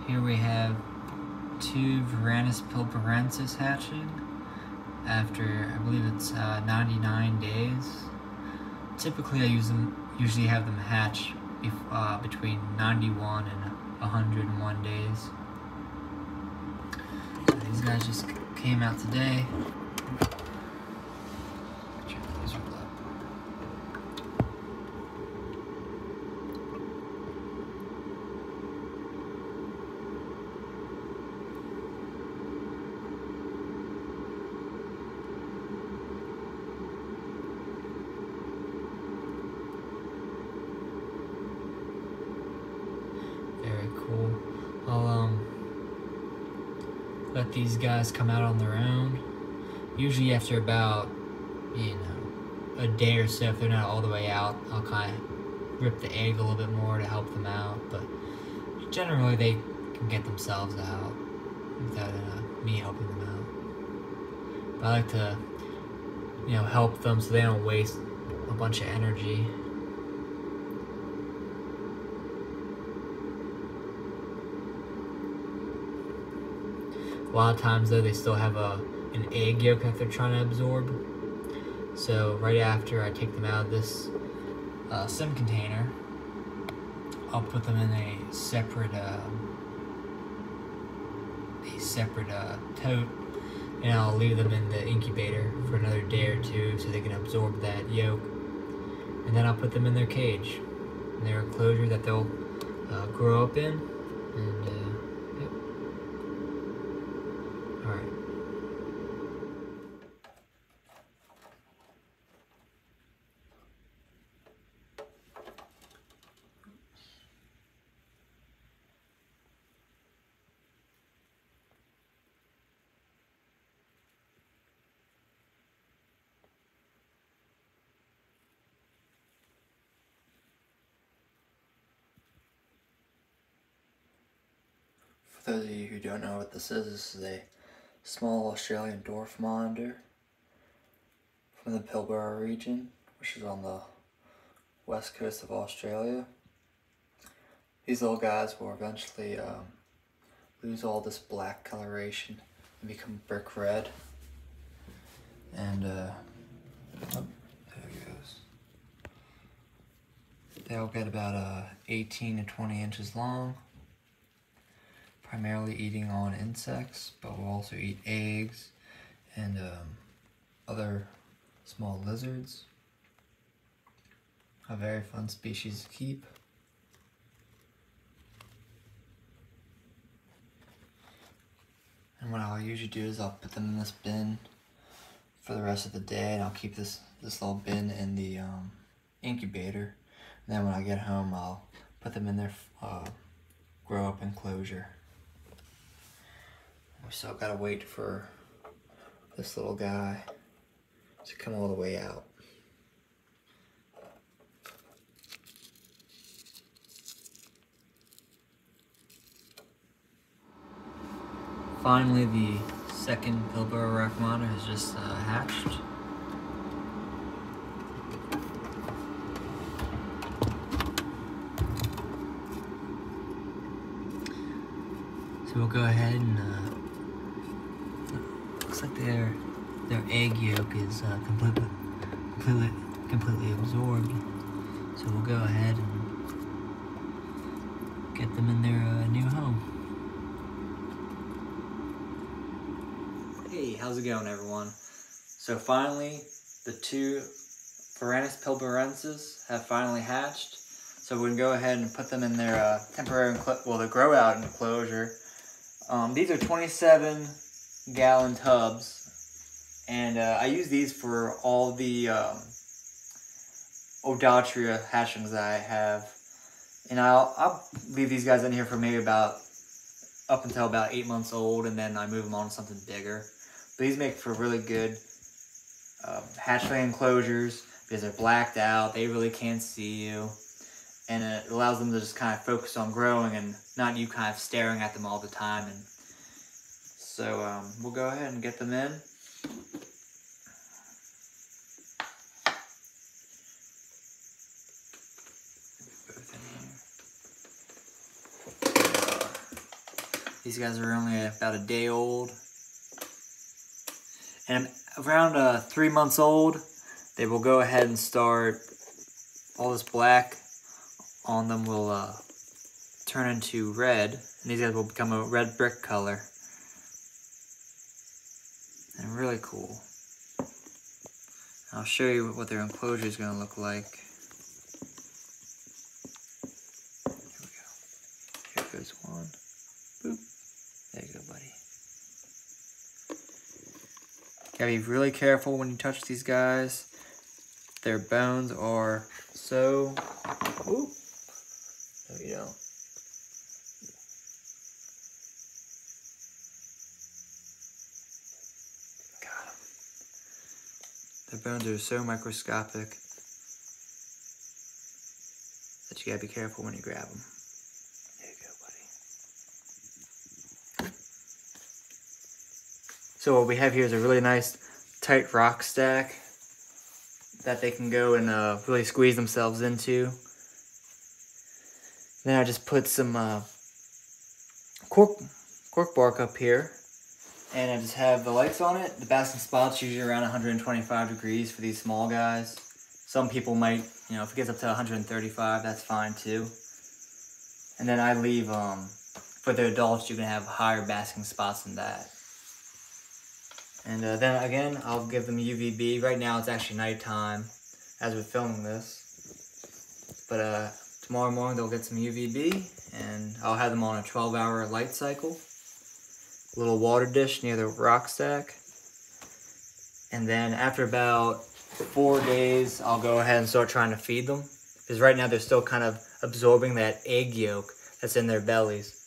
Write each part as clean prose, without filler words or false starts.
Here we have two Varanus pilbarensis hatching after, I believe it's 99 days. Typically I usually have them hatch between 91 and 101 days. So these guys just came out today. Very cool. I'll let these guys come out on their own. Usually after about, a day or so, if they're not all the way out, I'll kind of rip the egg a little bit more to help them out. But generally they can get themselves out without me helping them out. But I like to, help them so they don't waste a bunch of energy. A lot of times though, they still have an egg yolk that they're trying to absorb. So right after I take them out of this sim container, I'll put them in a separate tote, and I'll leave them in the incubator for another day or two so they can absorb that yolk. And then I'll put them in their cage, in their enclosure that they'll grow up in. And yep. All right. For those of you who don't know what this is a small Australian dwarf monitor from the Pilbara region, which is on the west coast of Australia. These little guys will eventually lose all this black coloration and become brick red. And there it goes. They'll get about 18 to 20 inches long. Primarily eating on insects, but will also eat eggs and other small lizards. A very fun species to keep. And what I'll usually do is I'll put them in this bin for the rest of the day, and I'll keep this little bin in the incubator. And then when I get home, I'll put them in their grow up enclosure. We still gotta wait for this little guy to come all the way out. Finally, the second Pilbara rock monitor has just hatched. So we'll go ahead and looks like their egg yolk is completely absorbed. So we'll go ahead and get them in their new home. Hey, how's it going, everyone? So finally, the two Varanus pilbarensis have finally hatched. So we're gonna go ahead and put them in their temporary, the grow out enclosure. These are 27-gallon tubs, and I use these for all the Odatria hatchlings that I have. And I'll leave these guys in here for maybe up until about 8 months old, and then I move them on to something bigger. But these make for really good hatchling enclosures because they're blacked out, they really can't see you, and it allows them to just kind of focus on growing and not you kind of staring at them all the time. And so we'll go ahead and get them in. These guys are only about a day old. And around 3 months old, they will go ahead and start, all this black on them will turn into red. And these guys will become a red brick color. And really cool. I'll show you what their enclosure is going to look like. Here we go. Here goes one. Boop. There you go, buddy. Gotta be really careful when you touch these guys. Their bones are so... Ooh. No, you don't. Got him. Their bones are so microscopic that you gotta be careful when you grab them. There you go, buddy. So what we have here is a really nice tight rock stack that they can go and really squeeze themselves into. Then I just put some cork bark up here, and I just have the lights on it. The basking spot's usually around 125 degrees for these small guys. Some people might, you know, if it gets up to 135, that's fine too. And then I leave, for the adults, you can have higher basking spots than that. And then again, I'll give them UVB. Right now it's actually nighttime as we're filming this. But tomorrow morning they'll get some UVB, and I'll have them on a 12-hour light cycle. A little water dish near the rock stack. And then after about 4 days, I'll go ahead and start trying to feed them. Because right now they're still kind of absorbing that egg yolk that's in their bellies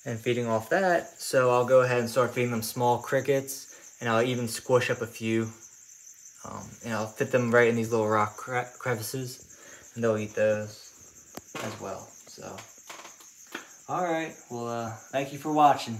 and feeding off that. So I'll go ahead and start feeding them small crickets, and I'll even squish up a few. And I'll fit them right in these little rock crevices, and they'll eat those as well. So, alright, well, thank you for watching.